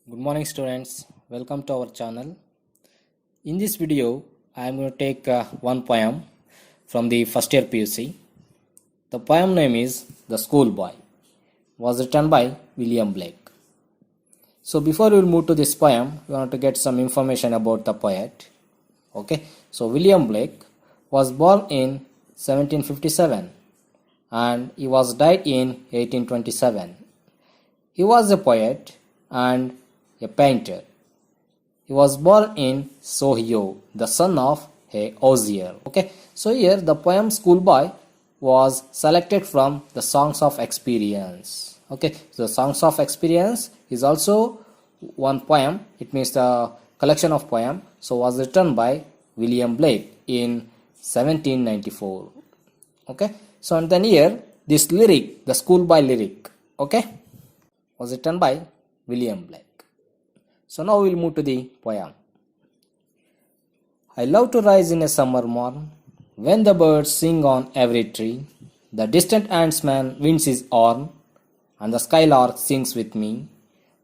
Good morning students, welcome to our channel. In this video I am going to take one poem from the first year PUC. The poem name is The Schoolboy. Was written by William Blake. So before we will move to this poem, we want to get some information about the poet. Okay, so William Blake was born in 1757 and he was died in 1827. He was a poet and a painter. He was born in Sohio, the son of a hosier. Okay, so here the poem Schoolboy was selected from the Songs of Experience. Okay, so the Songs of Experience is also one poem. It means the collection of poem. So was written by William Blake in 1794. Okay, so and then here this lyric, the Schoolboy lyric, okay, was written by William Blake. So now we'll move to the poem. I love to rise in a summer morn, when the birds sing on every tree, the distant antsman winds his horn, and the skylark sings with me.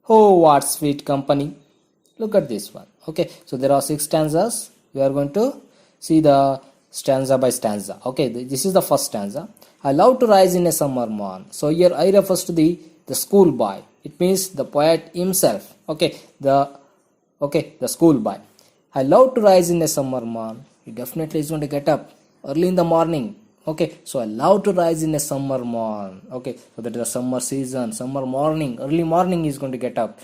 Oh, what sweet company. Look at this one. Okay, so there are 6 stanzas. We are going to see the stanza by stanza. Okay, this is the first stanza. I love to rise in a summer morn. So here I refers to the schoolboy. It means the poet himself. Okay, the schoolboy. I love to rise in a summer morn. He definitely is going to get up early in the morning. Okay, so I love to rise in a summer morn. Okay, so that is the summer season, summer morning, early morning he is going to get up.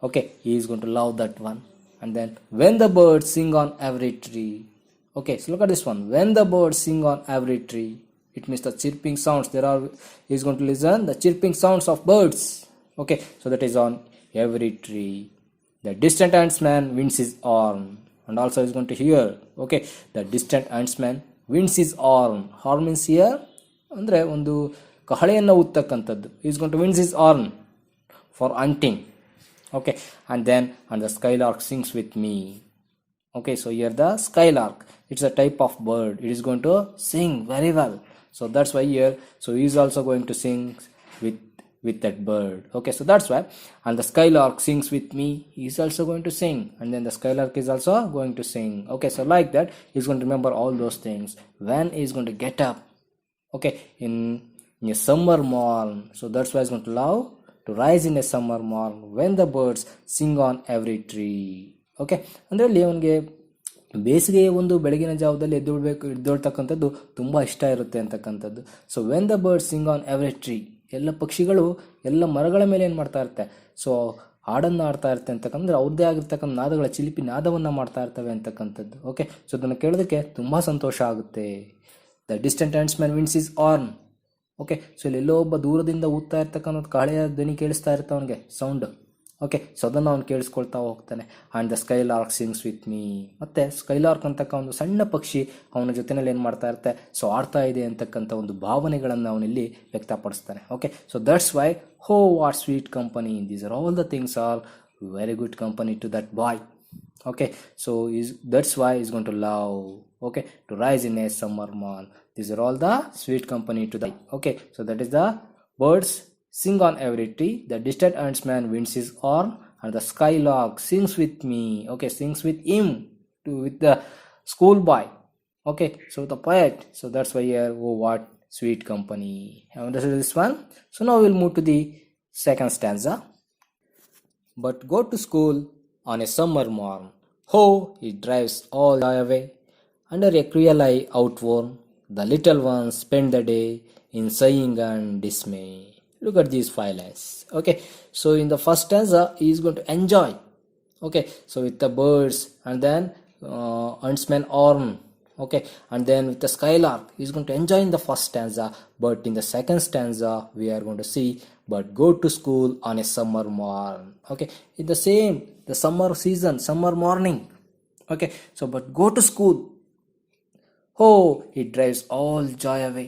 Okay, he is going to love that one. And then when the birds sing on every tree. Okay, so look at this one. When the birds sing on every tree, it means the chirping sounds. He is going to listen the chirping sounds of birds. Okay, so that is on every tree. The distant huntsman winds his horn, and also is going to hear. Okay, the distant huntsman winds his horn. Horn means here ಅಂದ್ರೆ ಒಂದು ಕಹಳೆಯನ್ನು ಊತ್ತಕ್ಕಂಥದ್ದು. He is going to wind his horn for hunting. Okay, and the skylark sings with me. Okay, so here the skylark, it's a type of bird. It is going to sing very well. So that's why here, so he is also going to sing with that bird. Okay, so that's why. And the skylark sings with me. He is also going to sing, and then the skylark is also going to sing. Okay, so like that, he's going to remember all those things when he's going to get up. Okay, in a summer morn. So that's why he's going to love to rise in a summer morn when the birds sing on every tree. Okay, ಅಂದ್ರೆ ಅಲ್ಲಿ ಅವನಿಗೆ ಬೇಸಿಗೆಯ ಒಂದು ಬೆಳಗಿನ ಜಾವದಲ್ಲಿ ಎದ್ದೇಳ್ತಕ್ಕಂಥದ್ದು ತುಂಬ ಇಷ್ಟ ಇರುತ್ತೆ ಅಂತಕ್ಕಂಥದ್ದು. So when the bird Singh on every tree, ಎಲ್ಲ ಪಕ್ಷಿಗಳು ಎಲ್ಲ ಮರಗಳ ಮೇಲೆ ಏನು ಮಾಡ್ತಾ ಇರುತ್ತೆ, ಸೊ ಹಾಡನ್ನು ಆಡ್ತಾ ಇರುತ್ತೆ ಅಂತಕ್ಕಂದ್ರೆ ಅವ್ರದ್ದೇ ಆಗಿರ್ತಕ್ಕಂಥ ನಾದಗಳ ಚಿಲಿಪಿ ನಾದವನ್ನು ಮಾಡ್ತಾ ಇರ್ತವೆ ಅಂತಕ್ಕಂಥದ್ದು. ಓಕೆ, ಸೊ ಅದನ್ನು ಕೇಳೋದಕ್ಕೆ ತುಂಬ ಸಂತೋಷ ಆಗುತ್ತೆ. The distant huntsman winds his horn. Okay, so ಇಲ್ಲಿ ಎಲ್ಲೋ ಒಬ್ಬ ದೂರದಿಂದ ಊದ್ತಾ ಇರ್ತಕ್ಕಂಥ ಕಾಳೆಯ ಧ್ವನಿ ಕೇಳಿಸ್ತಾ ಇರುತ್ತೆ ಅವನಿಗೆ ಸೌಂಡ್. ಓಕೆ, ಸೊ ಅದನ್ನು ಅವ್ನು ಕೇಳಿಸ್ಕೊಳ್ತಾ ಹೋಗ್ತಾನೆ. And the skylark sings with me. ಮತ್ತು ಸ್ಕೈಲಾರ್ಕ್ ಅಂತಕ್ಕ ಒಂದು ಸಣ್ಣ ಪಕ್ಷಿ ಅವನ ಜೊತೆಯಲ್ಲಿ ಏನು ಮಾಡ್ತಾ ಇರುತ್ತೆ, ಸೊ ಆಡ್ತಾ ಇದೆ ಅಂತಕ್ಕಂಥ ಒಂದು ಭಾವನೆಗಳನ್ನು ಅವನಲ್ಲಿ ವ್ಯಕ್ತಪಡಿಸ್ತಾನೆ. ಓಕೆ, ಸೊ ದಟ್ಸ್ ವೈ ಹೋ what sweet company. These are all the things are very good company to that boy. Okay, so that's why he's going to love, okay, to rise in a summer morn. These are all the sweet company to the. Okay, so that is the birds sing on every tree, the distant huntsman winds his horn, and the skylark sings with me. Okay, sings with him, with the schoolboy. Okay, so the poet. So that's why here, oh what sweet company. Have understood this one? So now we'll move to the second stanza. But go to school on a summer morn, ho, it drives all joy away. Under a cruel eye outworn, the little ones spend the day in sighing and dismay. Look at these 5 lines. Okay, so in the first stanza, he is going to enjoy. Okay, so with the birds, and then huntsman horn. Okay, and then with the skylark, he is going to enjoy in the first stanza. But in the second stanza, we are going to see, but go to school on a summer morn. Okay, in the same, the summer season, summer morning. Okay, so but go to school. Oh, it drives all joy away.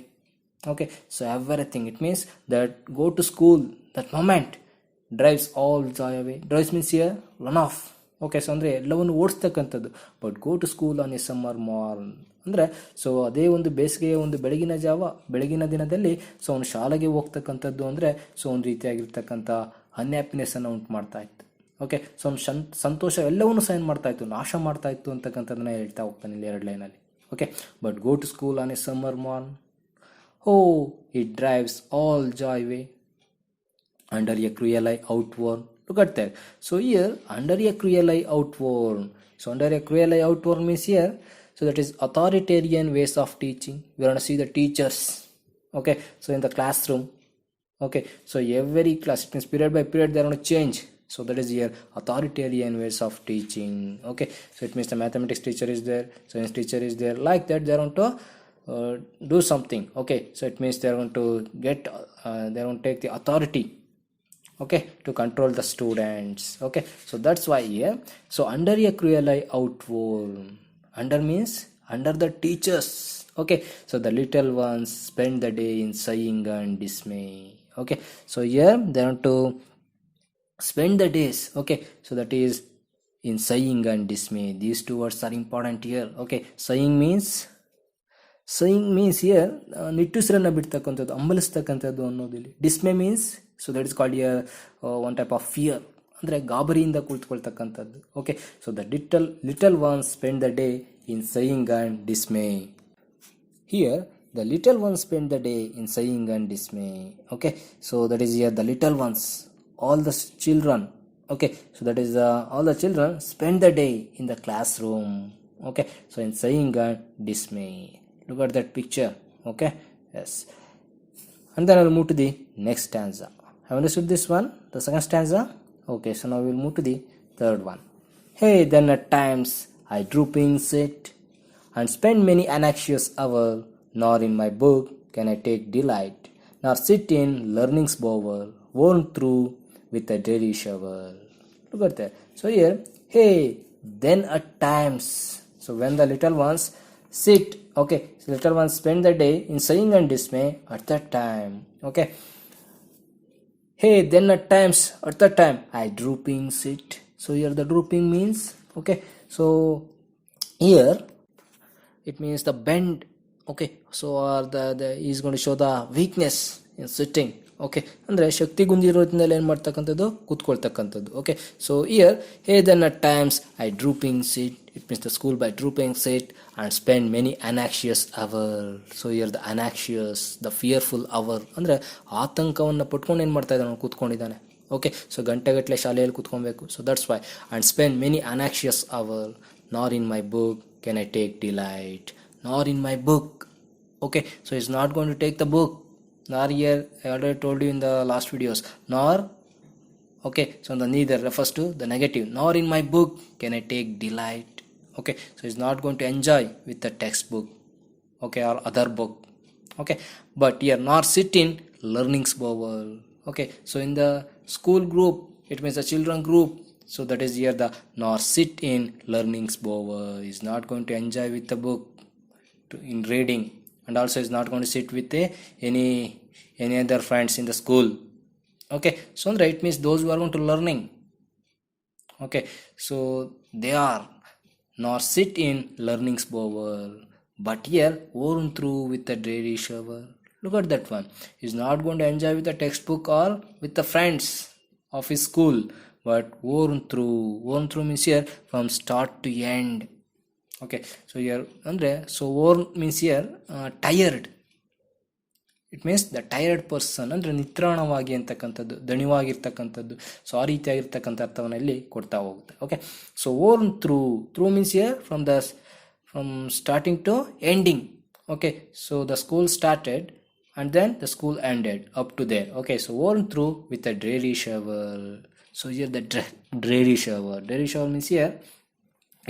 Okay, so everything, it means that go to school, that moment drives all joy away. Drives means here run off. Okay, so ಅಂದರೆ ಎಲ್ಲವನ್ನು ಓಡಿಸ್ತಕ್ಕಂಥದ್ದು. But go to school on a summer morn ಅಂದರೆ so ಅದೇ ಒಂದು ಬೇಸಿಗೆಯ ಒಂದು ಬೆಳಗಿನ ದಿನದಲ್ಲಿ ಸೊ ಅವನು ಶಾಲೆಗೆ ಹೋಗ್ತಕ್ಕಂಥದ್ದು ಅಂದರೆ ಸೊ ಒಂದು ರೀತಿಯಾಗಿರ್ತಕ್ಕಂಥ ಅನ್ಹ್ಯಾಪಿನೆಸ್ಸನ್ನು ಉಂಟು ಮಾಡ್ತಾ ಇತ್ತು. ಓಕೆ. ಸೊ ಸಂತೋಷ ಎಲ್ಲವನ್ನೂ ಸಹ ಏನು ಮಾಡ್ತಾ ಇತ್ತು, ನಾಶ ಮಾಡ್ತಾ ಇತ್ತು ಅಂತಕ್ಕಂಥದ್ದನ್ನ ಹೇಳ್ತಾ ಹೋಗ್ತಾನೆ ಇಲ್ಲಿ 2 ಲೈನಲ್ಲಿ. Okay. But go to school on a summer morn, O it drives all joy way under a cruel eye outward. Look at that. So here under a cruel eye outward. So under a cruel eye outward means here, so that is authoritarian ways of teaching. We are going to see the teachers. Okay. So in the classroom. Okay. So every class, it means period by period they are going to change. So that is here authoritarian ways of teaching. Okay. So it means the mathematics teacher is there, science teacher is there, like that they are going to do something. Okay. So it means they are going to get they are going to take the authority, okay, to control the students. Okay. So that's why here, so under a cruel eye outward, under means under the teachers. Okay. So the little ones spend the day in sighing and dismay. Okay. So here they want to spend the days. Okay. So that is in sighing and dismay. These two words are important here. Okay. Sighing means here ನಿಟ್ಟುಸಿರನ್ನ ಬಿಡ್ತಕ್ಕಂಥದ್ದು, ಅಂಬಲಿಸ್ತಕ್ಕಂಥದ್ದು ಅನ್ನೋದಿಲ್ಲಿ. Dismay means, so that is called one type of fear, ಅಂದರೆ ಗಾಬರಿಯಿಂದ ಕುಳಿತುಕೊಳ್ತಕ್ಕಂಥದ್ದು. Okay. So the little ones spend the day in sighing and dismay. Here the little ones spend the day in sighing and dismay. Okay. So that is here the little ones, all the children. Okay. So that is all the children spend the day in the classroom. Okay. So in sighing and dismay. Look at that picture. Okay. Yes. And then I will move to the next stanza. Have you understood this one, the second stanza? Okay. So now we will move to the third one. Hey, then at times I drooping sit and spend many anxious hour, nor in my book can I take delight, nor sit in learning's bower, worn through with a dreary shower. Look at that. So here, hey, then at times. So when the little ones sit, okay, so little ones spend the day in sighing and dismay at that time. Okay. Hey, then at times, at that time, I drooping sit. So here the drooping means, okay, so here it means the bend. Okay. So the is going to show the weakness in sitting. Okay. ಅಂದರೆ ಶಕ್ತಿ ಗುಂದಿರೋದ್ರಿಂದ ಏನು ಮಾಡ್ತಕ್ಕಂಥದ್ದು, ಕೂತ್ಕೊಳ್ತಕ್ಕಂಥದ್ದು. Okay. So here, ah then at times I drooping sit, it means the school boy drooping sit and spend many an anxious hour. So here the anxious, the fearful hour, ಅಂದರೆ ಆತಂಕವನ್ನು ಪಟ್ಕೊಂಡು ಏನು ಮಾಡ್ತಾ ಇದ್ದಾನೆ, ಕೂತ್ಕೊಂಡಿದ್ದಾನೆ. ಓಕೆ. ಸೊ ಗಂಟೆಗಟ್ಟಲೆ ಶಾಲೆಯಲ್ಲಿ ಕೂತ್ಕೊಬೇಕು. So that's why. And spend many an anxious hour, nor in my book can I take delight, nor in my book. Okay. So it's not going to take the book. Nor here, I already told you in the last videos, nor. Okay. So the neither refers to the negative. Nor in my book can I take delight. Okay. So it's not going to enjoy with the textbook, okay, or other book. Okay. But here, nor sit in learning's bower. Okay. So in the school group, it means the children group. So that is here the nor sit in learning's bower. Is not going to enjoy with the book in reading. And also is not going to sit with any other friends in the school. Okay. So it means those who are going to learning. Okay. So they are nor sit in learning's bower, but here worn through with a dreary shower. Look at that one. Is not going to enjoy with the textbook or with the friends of his school, but worn through. Worn through means here from start to end. Okay. So here andre, so worn means here tired. It means the tired person, ಅಂದ್ರೆ ನಿತ್ರಾಣವಾಗಿ ಅಂತಕ್ಕಂಥದ್ದು, ದಣಿವಾಗಿರ್ತಕ್ಕಂಥದ್ದು. So ಆ ರೀತಿಯಾಗಿರ್ತಕ್ಕಂಥ ಅರ್ಥವನ್ನು ಇಲ್ಲಿ ಕೊಡ್ತಾ ಹೋಗುತ್ತೆ. Okay. So worn through, through means here from starting to ending. Okay. So the school started and then the school ended up to there. Okay. So worn through with a dreary shower. So here the dreary shower. Dreary shower means here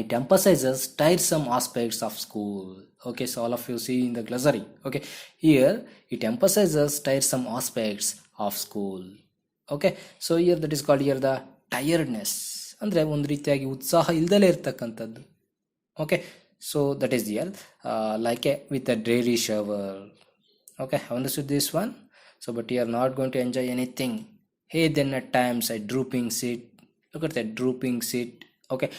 it emphasizes tiresome aspects of school. Okay. So all of you see in the glossary. Okay. Here it emphasizes tiresome aspects of school. Okay. So here that is called here the tiredness. ಅಂದರೆ ಒಂದು ರೀತಿಯಾಗಿ ಉತ್ಸಾಹ ಇಲ್ದಲೇ ಇರ್ತಕ್ಕಂಥದ್ದು. Okay. So that is here like a with a dreary shower. Okay. I understood this one. So but you are not going to enjoy anything. Hey, then at times I drooping sit. Look at that drooping sit. Okay.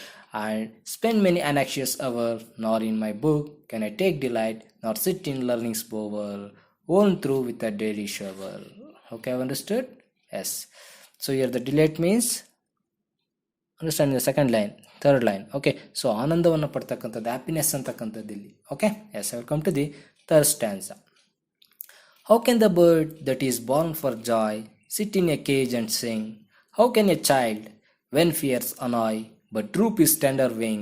And spend many anxious hour, nor in my book can I take delight, nor sit in learning's bower, worn through with a dreary shower. Okay, I've understood? Yes. So here the delight means understand the second line, third line. Okay, so ಆನಂದವನ್ನು ಪಡ್ತಕ್ಕಂಥದ್ದು, happiness ಅಂತಕ್ಕಂಥದ್ದು ಇಲ್ಲಿ. Okay, yes, welcome to the third stanza. How can the bird that is born for joy sit in a cage and sing? How can a child, when fears annoy, but droop his tender wing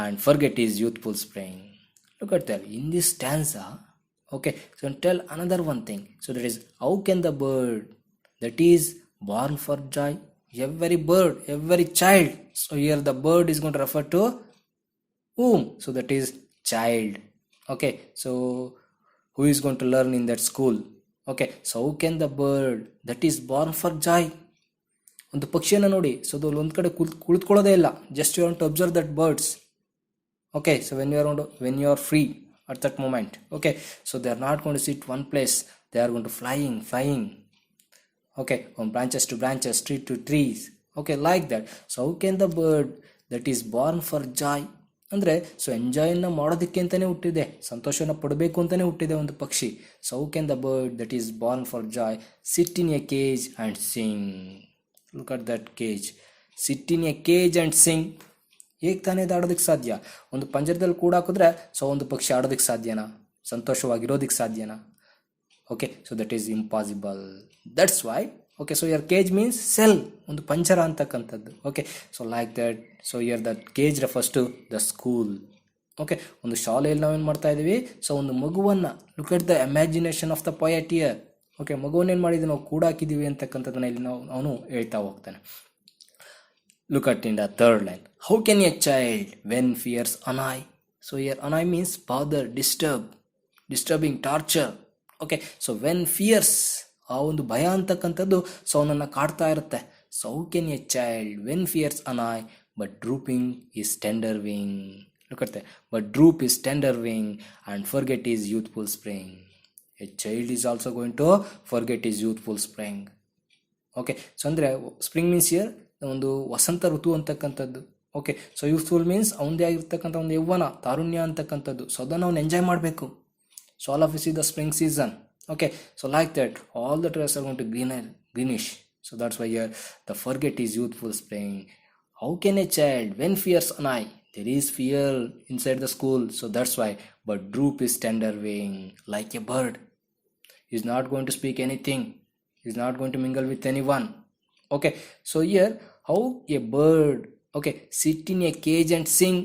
and forget his youthful spring? Look at that. In this stanza, okay, so tell another one thing. So that is, how can the bird that is born for joy, every bird, every child. So here the bird is going to refer to whom? So that is child. Okay, so who is going to learn in that school? Okay, so how can the bird that is born for joy, ಒಂದು ಪಕ್ಷಿಯನ್ನು ನೋಡಿ, so ಅದು ಒಂದು ಕಡೆ ಕುಳಿತುಕೊಳ್ಳೋದೇ ಇಲ್ಲ, just you want to observe that birds. Okay, so when you are free at that moment, okay, so they are not going to sit one place, they are going to flying, okay, from branches to branches, tree to trees, okay, like that. So how can the bird that is born for joy, ಅಂದರೆ so ಎಂಜಾಯನ್ನ ಮಾಡೋದಕ್ಕೆ ಅಂತಲೇ ಹುಟ್ಟಿದೆ, ಸಂತೋಷನ ಪಡಬೇಕು ಅಂತಲೇ ಹುಟ್ಟಿದೆ ಒಂದು ಪಕ್ಷಿ. So how can the bird that is Born for Joy sit in a cage and Singh? Look at that cage, sit in a cage and Singh. ಹೇಗೆ ತಾನೇ ಇದು ಆಡೋದಕ್ಕೆ ಸಾಧ್ಯ? ಒಂದು ಪಂಜರದಲ್ಲಿ ಕೂಡ ಹಾಕಿದ್ರೆ ಸೊ ಒಂದು ಪಕ್ಷಿ ಆಡೋದಕ್ಕೆ ಸಾಧ್ಯನಾ? ಸಂತೋಷವಾಗಿರೋದಕ್ಕೆ ಸಾಧ್ಯನಾ? Okay, so that is impossible. That's why, okay, so here cage means cell, ಒಂದು ಪಂಜರ ಅಂತಕ್ಕಂಥದ್ದು. Okay, so like that. So here that cage refers to the school. Okay, ಒಂದು ಶಾಲೆಯಲ್ಲಿ ನಾವೇನು ಮಾಡ್ತಾ ಇದ್ದೀವಿ? ಸೊ ಒಂದು ಮಗುವನ್ನು, look at the imagination of the poet here. Okay, ಮಗುವನ್ನೇನು ಮಾಡಿದ್ವಿ ನಾವು, ಕೂಡ ಹಾಕಿದ್ದೀವಿ ಅಂತಕ್ಕಂಥದ್ದನ್ನ ಇಲ್ಲಿ ಅವನು ಹೇಳ್ತಾ ಹೋಗ್ತಾನೆ. Look at in the third line. How can a child when fears annoy? So here annoy means bother, disturbing, torture. Okay, so when fears, ಆ ಒಂದು ಭಯ ಅಂತಕ್ಕಂಥದ್ದು ಸೊ ಅವನನ್ನು ಕಾಡ್ತಾ ಇರುತ್ತೆ. So how can a child when fears annoy but drooping his tender wing? Look at that. But droop his tender wing and forget his youthful spring. A child is also going to forget his youthful spring. Okay, so ಅಂದರೆ spring means here ಒಂದು ವಸಂತ ಋತು ಅಂತಕ್ಕಂಥದ್ದು. Okay, so youthful means ಅವನದೇ ಆಗಿರ್ತಕ್ಕಂಥ ಒಂದು ಯೌವನ, ತಾರುಣ್ಯ ಅಂತಕ್ಕಂಥದ್ದು. So ಅದನ್ನು ಅವ್ನು ಎಂಜಾಯ್ ಮಾಡಬೇಕು. So all of is is the spring season. Okay, so like that all the trees are going to greenish. So that's why here the forget is youthful spring. How can a child when fears annoy? There is fear inside the school, so that's why. But droop his tender wing like a bird. He is not going to speak anything. He is not going to mingle with anyone. Okay, so here how a bird, okay, sit in a cage and sing.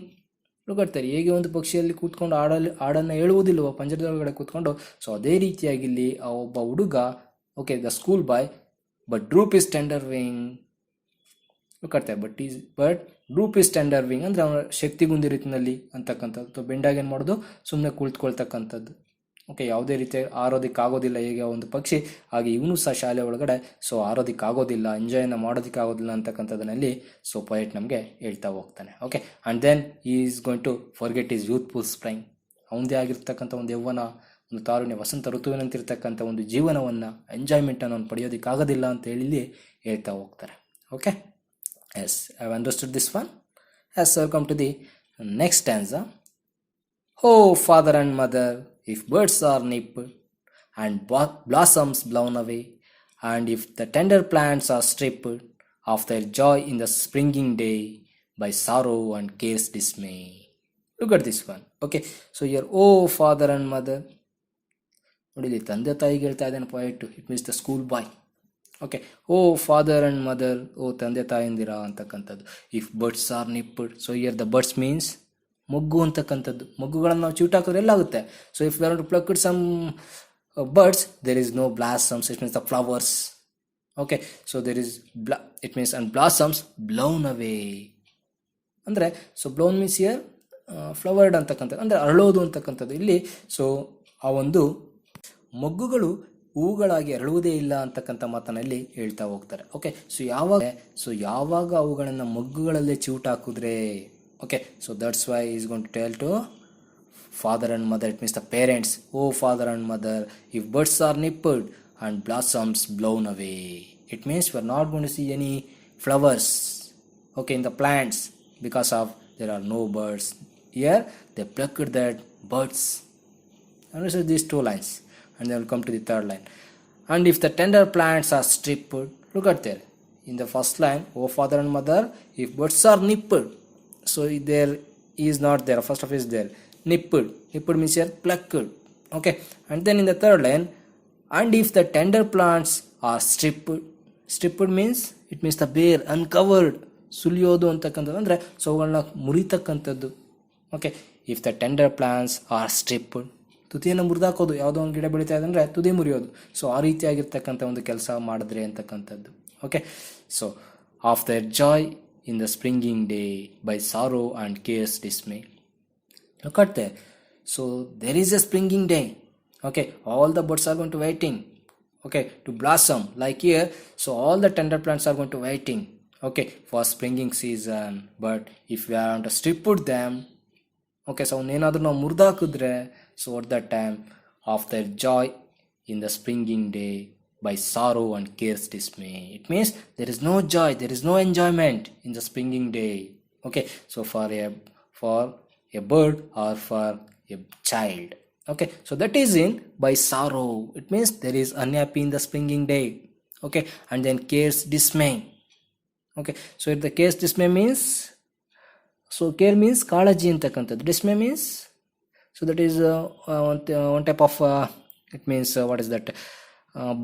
Look at that. ಹೇಗೆ ಒಂದು ಪಕ್ಷಿಯಲ್ಲಿ ಕೂತ್ಕೊಂಡು ಹಾಡನ್ನು ಹೇಳುವುದಿಲ್ವ ಪಂಜರದೊಳಗಡೆ ಕೂತ್ಕೊಂಡು, so ಅದೇ ರೀತಿಯಾಗಿ ಇಲ್ಲಿ ಆ ಒಬ್ಬ ಹುಡುಗ, okay, the school bye, but droop is tender wing. Look at that. But droop is tender wing ಅಂದರೆ ಅವನ ಶಕ್ತಿಗುಂದಿ ರೀತಿಯಲ್ಲಿ ಅಂತಕ್ಕಂಥದ್ದು. ಬೆಂಡಾಗಿ ಏನು ಮಾಡೋದು, ಸುಮ್ಮನೆ ಕುಳಿತುಕೊಳ್ತಕ್ಕಂಥದ್ದು. ಓಕೆ, ಯಾವುದೇ ರೀತಿ ಆರೋದಕ್ಕಾಗೋದಿಲ್ಲ ಹೇಗೆ ಒಂದು ಪಕ್ಷಿ, ಹಾಗೆ ಇವನು ಸಹ ಶಾಲೆ ಒಳಗಡೆ ಸೊ ಆರೋದಕ್ಕಾಗೋದಿಲ್ಲ, ಎಂಜಾಯ್ನ ಮಾಡೋದಕ್ಕಾಗೋದಿಲ್ಲ ಅಂತಕ್ಕಂಥದ್ದಲ್ಲಿ ಸೊ ಪೊಯೆಟ್ ನಮಗೆ ಹೇಳ್ತಾ ಹೋಗ್ತಾನೆ. Okay, and then he is going to forget his youthful spring. ಅವನದೇ ಆಗಿರ್ತಕ್ಕಂಥ ಒಂದು ಯೌವನ, ಒಂದು ತಾರುಣ್ಯ, ವಸಂತ ಋತುವಿನಂತಿರ್ತಕ್ಕಂಥ ಒಂದು ಜೀವನವನ್ನು, ಎಂಜಾಯ್ಮೆಂಟನ್ನು ಅವ್ನು ಪಡೆಯೋದಕ್ಕಾಗೋದಿಲ್ಲ ಅಂತ ಹೇಳಿ ಹೇಳ್ತಾ ಹೋಗ್ತಾರೆ. Okay, yes, I have understood this one. Yes, welcome to the next stanza. O father and mother, if birds are nipped and blossoms blown away, and if the tender plants are stripped of their joy in the springing day by sorrow and care's dismay. Look at this one. Okay, so here, oh father and mother, ನೋಡಿ ತಂದೆ ತಾಯಿಗೆ ಹೇಳ್ತಾ ಇದ್ದಾನೆ poet. It means the school boy. Okay, O father and mother, ಓ ತಂದೆ ತಾಯಿಂದಿರ ಅಂತಕ್ಕಂಥದ್ದು. If birds are nipped, so here the birds means ಮೊಗ್ಗು ಅಂತಕ್ಕಂಥದ್ದು. ಮೊಗ್ಗುಗಳನ್ನು ನಾವು ಚೂಟ್ ಹಾಕಿದ್ರೆ ಎಲ್ಲ ಆಗುತ್ತೆ. So if we are to pluck some birds, there is no blossoms, it means the flowers. Okay, so there is it means and blossoms blown away ಅಂದರೆ, so blown means here flowered ಅಂತಕ್ಕಂಥದ್ದು, ಅಂದರೆ ಅರಳೋದು ಅಂತಕ್ಕಂಥದ್ದು ಇಲ್ಲಿ. So ಆ ಒಂದು ಮೊಗ್ಗುಗಳು ಹೂಗಳಾಗಿ ಅರಳುವುದೇ ಇಲ್ಲ ಅಂತಕ್ಕಂಥ ಮಾತನಲ್ಲಿ ಹೇಳ್ತಾ ಹೋಗ್ತಾರೆ. ಓಕೆ, ಸೊ ಯಾವಾಗ ಅವುಗಳನ್ನು ಮೊಗ್ಗುಗಳಲ್ಲೇ ಚೂಟ್ ಹಾಕಿದ್ರೆ, okay, so that's why he's going to tell to father and mother, it means the parents. Oh father and mother, if birds are nipped and blossoms blown away, it means we're not going to see any flowers, okay, in the plants because of there are no birds. Here they plucked that birds. Understand these two lines, and then we'll come to the third line. And if the tender plants are stripped, look at there, in the first line, O father and mother, if birds are nipped, so there is not there, first of is there, nipped means here plucked, okay. And then in the third line, and if the tender plants are stripped means it means the bare, uncovered, ಸುಲಿಯೋದು ಅಂತಕ್ಕಂಥದ್ದು ಅಂದರೆ so ಅವುಗಳನ್ನ ಮುರಿತಕ್ಕಂಥದ್ದು, okay. If the tender plants are stripped, ತುದಿಯನ್ನು ಮುರಿದಾಕೋದು, ಯಾವುದೋ ಒಂದು ಗಿಡ ಬೆಳೀತಾ ಇದೆ ಅಂದರೆ ತುದಿ ಮುರಿಯೋದು, ಸೊ ಆ ರೀತಿಯಾಗಿರ್ತಕ್ಕಂಥ ಒಂದು ಕೆಲಸ ಮಾಡಿದ್ರೆ ಅಂತಕ್ಕಂಥದ್ದು, okay. So of their joy in the springing day by sorrow and cares dismay. Look at there. So there is a springing day. Okay, all the birds are going to waiting. Okay, to blossom. Like here, so all the tender plants are going to waiting. Okay, for springing season. But if we are to strip them, okay, so ಏನಾದರೂ ನಾವು ಮುರಿದಾಕಿದ್ರೆ, so at that time of their joy in the springing day by sorrow and cares dismay. It means there is no joy, there is no enjoyment in the springing day. Okay, so for a bird or for a child, okay, so that is in by sorrow, it means there is unhappy in the springing day, okay. And then cares dismay, okay. So if the cares dismay means, so care means ಕಾಳಜಿ ಅಂತಕ್ಕಂಥದ್ದು, dismay means, so that is one type of it means what is that,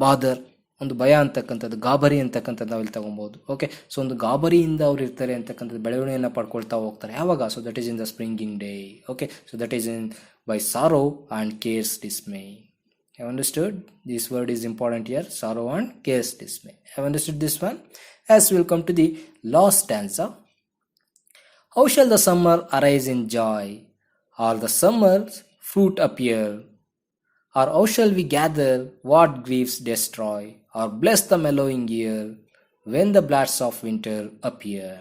bother, ಒಂದು ಭಯ ಅಂತಕ್ಕಂಥದ್ದು, ಗಾಬರಿ ಅಂತಕ್ಕಂಥದ್ದು ನಾವು ಇಲ್ಲಿ ತಗೊಬೋದು, ಓಕೆ. ಸೊ ಒಂದು ಗಾಬರಿಯಿಂದ ಅವ್ರು ಇರ್ತಾರೆ ಅಂತಕ್ಕಂಥದ್ದು, ಬೆಳವಣಿಗೆಯನ್ನು ಪಡ್ಕೊಳ್ತಾ ಹೋಗ್ತಾರೆ ಯಾವಾಗ, so that is in the springing day, okay. So that is in by sorrow and cares dismay. Have understood? This word is important here, sorrow and cares dismay. Have understood this one? As we will come to the last stanza. How shall the summer arise in joy, or the summer's fruit appear? Or how shall we gather what griefs destroy, or bless the mellowing year when the blasts of winter appear?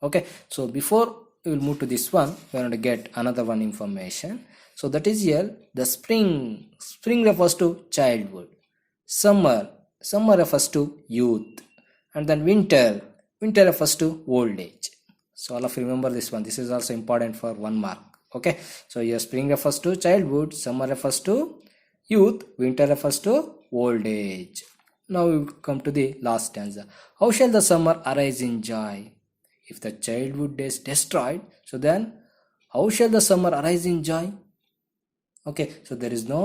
Okay, so before we will move to this one, we are going to get another one information. So that is here, the spring refers to childhood, summer refers to youth, and then winter refers to old age. So all of you remember this one, this is also important for 1 mark, okay. So here spring refers to childhood, summer refers to youth, winter refers to old age. Now we come to the last stanza. How shall the summer arise in joy? If the childhood is destroyed, so then how shall the summer arise in joy? Okay, so there is no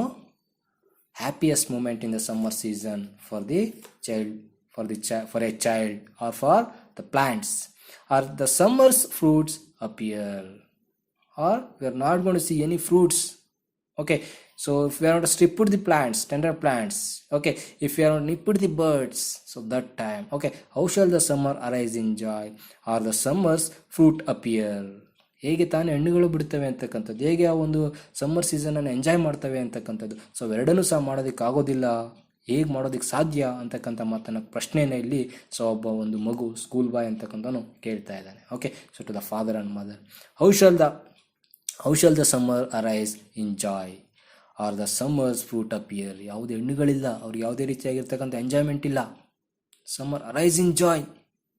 happiest moment in the summer season for the child, for a child or for the plants. Or the summer's fruits appear, or we are not going to see any fruits, okay. So if we are going to strip the plants, tender plants, okay, if we are going to nip the birds, so that time, okay, how shall the summer arise in joy, or the summer's fruit appear? ಹೇಗೆ ತಾನೇ ಹಣ್ಣುಗಳು ಬಿಡ್ತವೆ ಅಂತಕ್ಕಂಥದ್ದು, ಹೇಗೆ ಆ ಒಂದು summer ಸೀಸನನ್ನು enjoy ಮಾಡ್ತವೆ ಅಂತಕ್ಕಂಥದ್ದು. ಸೊ ಎರಡನ್ನೂ ಸಹ ಮಾಡೋದಕ್ಕೆ ಆಗೋದಿಲ್ಲ, ಹೇಗೆ ಮಾಡೋದಕ್ಕೆ ಸಾಧ್ಯ ಅಂತಕ್ಕಂಥ ಮಾತನ್ನು ಪ್ರಶ್ನೆಯನ್ನು ಇಲ್ಲಿ ಸೊ ಒಬ್ಬ ಒಂದು ಮಗು ಸ್ಕೂಲ್ ಬಾಯ್ ಅಂತಕ್ಕಂಥವನು ಕೇಳ್ತಾ ಇದ್ದಾನೆ, okay. So to the father and mother, how shall the summer arise in joy, or the summers fruit appear? ಯಾವುದೇ ಹಣ್ಣುಗಳಿಲ್ಲ, ಅವ್ರಿಗೆ ಯಾವುದೇ ರೀತಿಯಾಗಿರ್ತಕ್ಕಂಥ ಎಂಜಾಯ್ಮೆಂಟ್ ಇಲ್ಲ. ಸಮ್ಮರ್ ಅರೈಸ್ ಇನ್ ಜಾಯ್,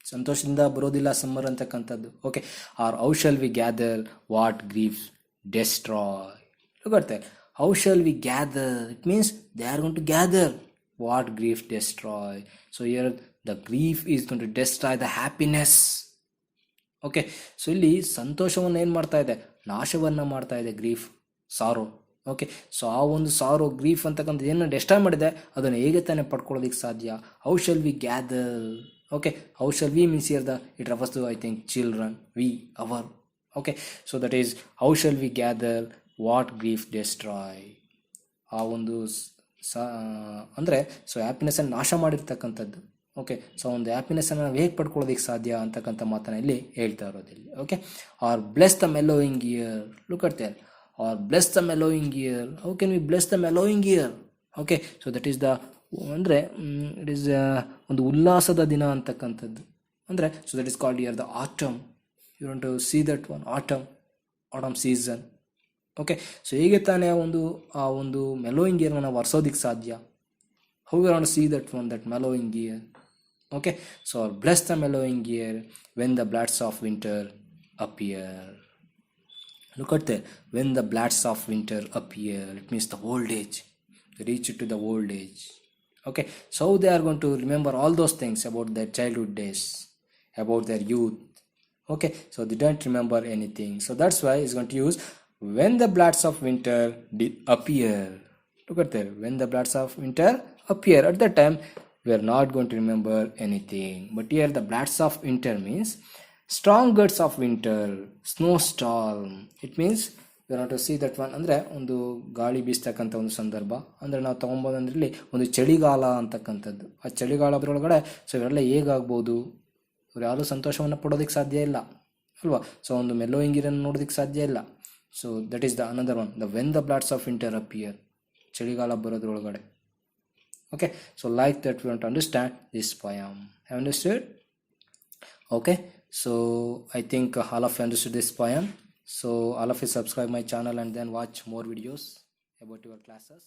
ಸಂತೋಷದಿಂದ ಬರೋದಿಲ್ಲ ಸಮ್ಮರ್ ಅಂತಕ್ಕಂಥದ್ದು, okay. Or how shall we gather what griefs destroy? Look at that, how shall we gather, it means they are going to gather what grief destroy. So here the grief is going to destroy the happiness, okay. So ಇಲ್ಲಿ ಸಂತೋಷವನ್ನು ಏನು ಮಾಡ್ತಾ ಇದೆ, ನಾಶವನ್ನು ಮಾಡ್ತಾ ಇದೆ grief, ಸಾರೋ, okay. So ಆ ಒಂದು ಸಾರೋ, grief ಅಂತಕ್ಕಂಥದ್ದು ಏನು ಡೆಸ್ಟ್ರಾಯ್ ಮಾಡಿದೆ, ಅದನ್ನು ಹೇಗೆ ತಾನೇ ಪಡ್ಕೊಳ್ಳೋದಕ್ಕೆ ಸಾಧ್ಯ? How shall we gather, okay. How shall we means here it refers to, I think, children, we, our, okay. So that is how shall we gather what grief destroy? ಆ ಒಂದು ಅಂದರೆ ಸೊ ಹ್ಯಾಪಿನೆಸ್ಸನ್ನು ನಾಶ ಮಾಡಿರ್ತಕ್ಕಂಥದ್ದು, ಓಕೆ. ಸೊ ಒಂದು ಹ್ಯಾಪಿನೆಸ್ಸನ್ನು ನಾವು ಹೇಗೆ ಪಡ್ಕೊಳ್ಳೋದಕ್ಕೆ ಸಾಧ್ಯ ಅಂತಕ್ಕಂಥ ಮಾತನ್ನು ಇಲ್ಲಿ ಹೇಳ್ತಾ ಇರೋದಿಲ್ಲ, okay. Or bless the mellowing year, look at there, or bless the mellowing year. How can we bless the mellowing year, okay. So that is the ಅಂದರೆ ಇಟ್ ಈಸ್ ಒಂದು ಉಲ್ಲಾಸದ ದಿನ ಅಂತಕ್ಕಂಥದ್ದು, ಅಂದರೆ so that is called here the autumn. You want to see that one, autumn season, okay. So ಹೇಗೆ ತಾನೇ ಆ ಒಂದು ಮೆಲೋಯಿಂಗ್ ಇಯರ್ನ ನಾವು ವರ್ಸೋದಕ್ಕೆ ಸಾಧ್ಯ? How you want to see that one, that mellowing year, okay. So bless the mellowing year when the blasts of winter appear. Look at there, when the blasts of winter appear, it means the old age, reach to the old age, Okay, so they are going to remember all those things about their childhood days, about their youth. Okay, so they don't remember anything, so that's why it's going to use when the bloods of winter appear. Look at there, when the bloods of winter appear, at that time we are not going to remember anything. But here the bloods of winter means strong gusts of winter, snowstorm. It means we want to see that one ಅಂದರೆ ಒಂದು ಗಾಳಿ ಬೀಸ್ತಕ್ಕಂಥ ಒಂದು ಸಂದರ್ಭ ಅಂದರೆ ನಾವು ತೊಗೊಬೋದಂದ್ರೆ ಇಲ್ಲಿ ಒಂದು ಚಳಿಗಾಲ ಅಂತಕ್ಕಂಥದ್ದು. ಆ ಚಳಿಗಾಲದೊಳಗಡೆ ಸೊ ಇವೆಲ್ಲ ಹೇಗಾಗ್ಬೋದು, ಇವ್ರು ಯಾರು ಸಂತೋಷವನ್ನು ಪಡೋದಕ್ಕೆ ಸಾಧ್ಯ ಇಲ್ಲ ಅಲ್ವಾ. ಸೊ ಒಂದು ಮೆಲ್ಲೋಯಿಂಗ್ ಇರನ್ನು ನೋಡೋದಕ್ಕೆ ಸಾಧ್ಯ ಇಲ್ಲ. So that is the another one, the when the blasts of winter appear, ಚಳಿಗಾಲ ಬರೋದ್ರೊಳಗಡೆ. Okay, so like that we want to understand this poem. Have understood? Okay, so I think all of you understood this poem. So all of you subscribe my channel and then watch more videos about your classes.